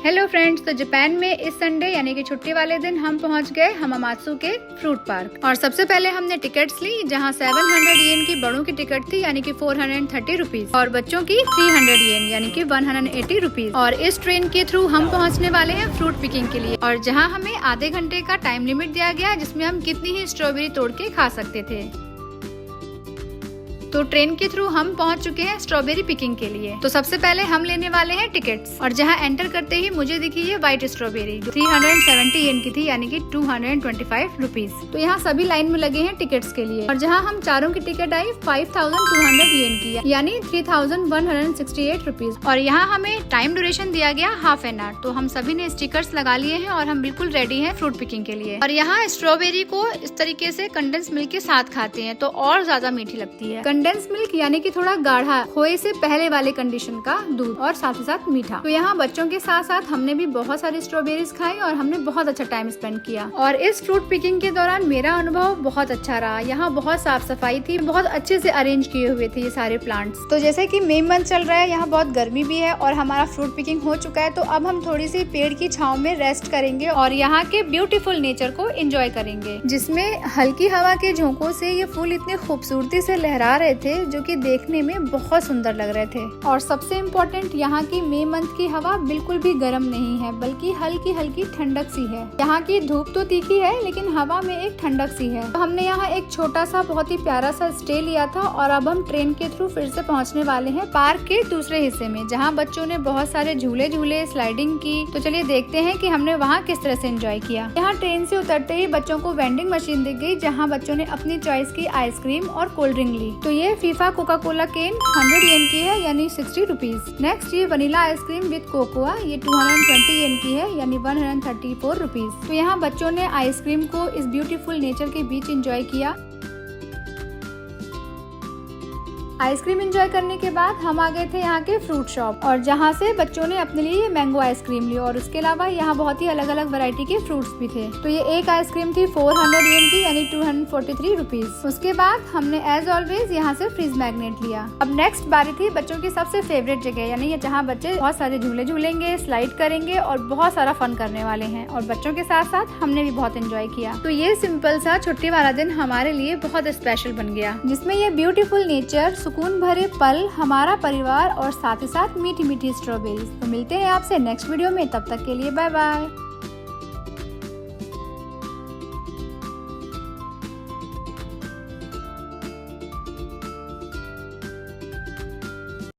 Hello friends, तो Japan में इस संडे यानी कि छुट्टी वाले दिन हम पहुंच गए हमामात्सु के फ्रूट पार्क। और सबसे पहले हमने टिकट्स ली, जहां 700 येन की बड़ों की टिकट थी यानी कि 430 रुपीज और बच्चों की 300 येन यानी कि 180 रुपीज। और इस ट्रेन के थ्रू हम पहुंचने वाले हैं फ्रूट पिकिंग के लिए, और जहां हमें आधे घंटे का टाइम लिमिट दिया गया, जिसमें हम कितनी ही स्ट्रॉबेरी तोड़ के खा सकते थे। तो ट्रेन के थ्रू हम पहुंच चुके हैं स्ट्रॉबेरी पिकिंग के लिए। तो सबसे पहले हम लेने वाले हैं टिकट्स, और जहां एंटर करते ही मुझे दिखी ये व्हाइट स्ट्रॉबेरी जो 370 येन की थी यानी कि 225 रुपीज। तो यहाँ सभी लाइन में लगे हैं टिकट्स के लिए, और जहां हम चारों की टिकट आई 5200 येन की यानी 3168 रुपीज। और यहाँ हमें टाइम ड्यूरेशन दिया गया हाफ एन आवर। तो हम सभी ने स्टिकर्स लगा लिए हैं और हम बिल्कुल रेडी हैं फ्रूट पिकिंग के लिए। और यहाँ स्ट्रॉबेरी को इस तरीके से कंडेंस मिल्क के साथ खाते हैं तो और ज्यादा मीठी लगती है। कंडेंस मिल्क यानी कि थोड़ा गाढ़ा, खोए से पहले वाले कंडीशन का दूध, और साथ ही साथ मीठा। तो यहाँ बच्चों के साथ साथ हमने भी बहुत सारी स्ट्रॉबेरीज खाई और हमने बहुत अच्छा टाइम स्पेंड किया। और इस फ्रूट पिकिंग के दौरान मेरा अनुभव बहुत अच्छा रहा। यहाँ बहुत साफ सफाई थी, बहुत अच्छे से अरेंज किए हुए थे ये सारे प्लांट्स। तो जैसे कि मई मंथ चल रहा है, यहाँ बहुत गर्मी भी है और हमारा फ्रूट पिकिंग हो चुका है, तो अब हम थोड़ी सी पेड़ की छांव में रेस्ट करेंगे और यहाँ के ब्यूटीफुल नेचर को एंजॉय करेंगे, जिसमें हल्की हवा के झोंकों से ये फूल इतने खूबसूरती से लहरा रहे थे जो कि देखने में बहुत सुंदर लग रहे थे। और सबसे इम्पोर्टेंट, यहाँ की मई मंथ की हवा बिल्कुल भी गर्म नहीं है, बल्कि हल्की हल्की ठंडक सी है। यहाँ की धूप तो तीखी है लेकिन हवा में एक ठंडक सी है। तो हमने यहाँ एक छोटा सा बहुत ही प्यारा सा स्टे लिया था, और अब हम ट्रेन के थ्रू फिर से पहुँचने वाले हैं पार्क के दूसरे हिस्से में, जहाँ बच्चों ने बहुत सारे झूले झूले, स्लाइडिंग की। तो चलिए देखते हैं कि हमने वहाँ किस तरह से एंजॉय किया। यहाँ ट्रेन से उतरते ही बच्चों को वेंडिंग मशीन दिख गई, जहाँ बच्चों ने अपनी चॉइस की आइसक्रीम और कोल्ड ड्रिंक ली। तो ये फीफा कोका कोला केन 100 येन की है यानी 60 रुपीज। नेक्स्ट ये वनीला आइसक्रीम विद कोकोआ, ये 220 येन की है यानी 134 रुपीज। तो यहाँ बच्चों ने आइसक्रीम को इस ब्यूटीफुल नेचर के बीच एंजॉय किया। आइसक्रीम एंजॉय करने के बाद हम आ गए थे यहाँ के फ्रूट शॉप, और जहाँ से बच्चों ने अपने लिए मैंगो आइसक्रीम ली, और उसके अलावा यहाँ बहुत ही अलग अलग वैरायटी के फ्रूट्स भी थे। तो ये एक आइसक्रीम थी 400 येन की यानी 243 रुपीज। उसके बाद हमने एज ऑलवेज यहाँ से फ्रीज मैग्नेट लिया। अब नेक्स्ट बारी थी बच्चों की सबसे फेवरेट जगह, यानी जहाँ बच्चे बहुत सारे झूले झूलेंगे, स्लाइड करेंगे और बहुत सारा फन करने वाले हैं। और बच्चों के साथ साथ हमने भी बहुत एंजॉय किया। तो ये सिंपल सा छुट्टी वाला दिन हमारे लिए बहुत स्पेशल बन गया, जिसमें ये ब्यूटीफुल नेचर, सुकून भरे पल, हमारा परिवार और साथ ही साथ मीठी मीठी स्ट्रॉबेरीज। तो मिलते हैं आपसे नेक्स्ट वीडियो में, तब तक के लिए बाय बाय।